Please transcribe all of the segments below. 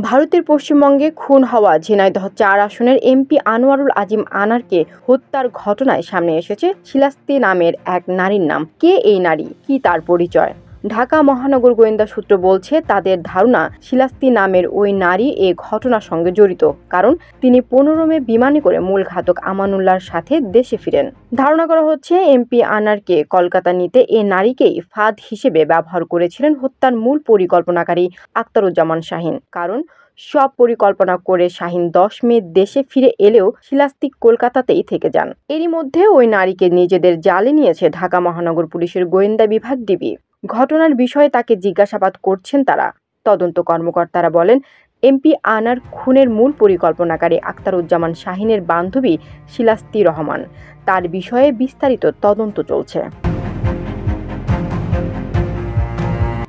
ভারতের পশ্চিমবঙ্গে খুন হওয়া ঝিনাইদহ ৪ আসনের এমপি আনোয়ারুল আজিম আনারকে হত্যার ঘটনায় সামনে এসেছে শিলাস্তি নামের এক নারীর নাম। কে এই নারী, কি তার পরিচয়? ঢাকা মহানগর গোয়েন্দা সূত্র বলছে, তাদের ধারণা শিলাস্তি নামের ওই নারী এ ঘটনার সঙ্গে জড়িত, কারণ তিনি ১৫ মে বিমানে করে মূল ঘাতক আমানুল্লাহর সাথে দেশে ফিরেন। ধারণা করা হচ্ছে, এমপি আনারকে কলকাতা নিতে এ নারীকেই ফাঁদ হিসেবে ব্যবহার করেছিলেন হত্যার মূল পরিকল্পনাকারী আখতারুজ্জামান শাহীন। কারণ সব পরিকল্পনা করে শাহীন ১০ মে দেশে ফিরে এলেও শিলাস্তি কলকাতাতেই থেকে যান। এরই মধ্যে ওই নারীকে নিজেদের জালে নিয়েছে ঢাকা মহানগর পুলিশের গোয়েন্দা বিভাগ ডিবি। ঘটনার বিষয়ে তাকে জিজ্ঞাসাবাদ করছেন তারা। তদন্ত কর্মকর্তারা বলেন, এমপি আনার খুনের মূল পরিকল্পনাকারী আখতারুজ্জামান শাহীনের বান্ধবী শিলাস্তি রহমান। তার বিষয়ে বিস্তারিত তদন্ত চলছে।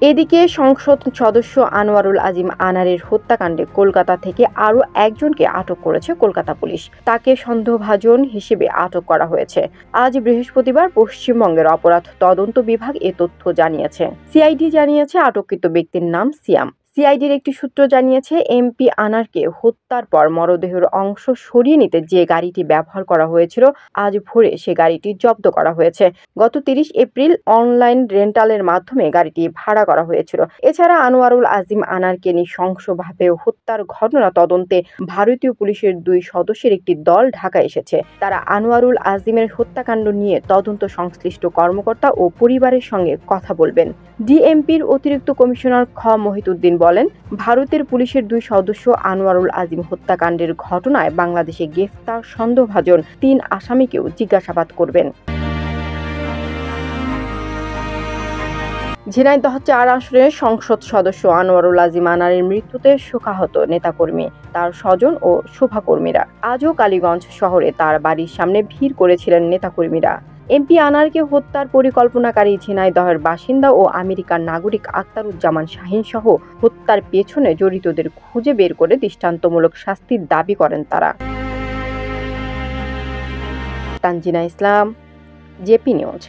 এদিকে সংসদ সদস্য আনোয়ারুল আজিম আনারের হত্যাকাণ্ডে কলকাতা থেকে আরও একজনকে আটক করেছে কলকাতা পুলিশ। তাকে সন্দেহভাজন হিসেবে আটক করা হয়েছে। আজ বৃহস্পতিবার পশ্চিমবঙ্গের অপরাধ তদন্ত বিভাগ এ তথ্য জানিয়েছে। সিআইডি জানিয়েছে, আটককৃত ব্যক্তির নাম সিয়াম। সিআইডির একটি সূত্র জানিয়েছে, এমপি আনারকে হত্যার পর মরদেহের অংশ সরিয়ে নিতে যে গাড়িটি ব্যবহার করা হয়েছিল, আজ ভোরে সে গাড়িটি জব্দ করা হয়েছে। গত ৩০ এপ্রিল অনলাইন রেন্টালের মাধ্যমে গাড়িটি ভাড়া করা হয়েছিল। এছাড়া আনোয়ারুল আজিম আনারকে নৃশংসভাবে হত্যার ঘটনা তদন্তে ভারতীয় পুলিশের ২ সদস্যের একটি দল ঢাকা এসেছে। তারা আনোয়ারুল আজিমের হত্যাকাণ্ড নিয়ে তদন্ত সংশ্লিষ্ট কর্মকর্তা ও পরিবারের সঙ্গে কথা বলবেন। ডিএমপির অতিরিক্ত কমিশনার খ মহিউদ্দিন বলেন, ভারতের পুলিশের ২ সদস্য আনোয়ারুল আজিম হত্যাকাণ্ডের ঘটনায় বাংলাদেশে গ্রেফতার সন্দেহভাজন ৩ আসামিকেও জিজ্ঞাসাবাদ করবেন। ঝিনাইদহ ৪ আসনের সংসদ সদস্য আনোয়ারুল আজিম আনারের মৃত্যুতে শোকাহত নেতাকর্মী, তার স্বজন ও শোভাকর্মীরা। আজও কালীগঞ্জ শহরে তার বাড়ির সামনে ভিড় করেছিলেন নেতাকর্মীরা। এমপি আনারকে হত্যার পরিকল্পনাকারী ঝিনাইদহের বাসিন্দা ও আমেরিকার নাগরিক আখতারুজ্জামান শাহীন সহ হত্যার পেছনে জড়িতদের খুঁজে বের করে দৃষ্টান্তমূলক শাস্তির দাবি করেন তারা। তানজিনা ইসলাম, জেপি নিউজ।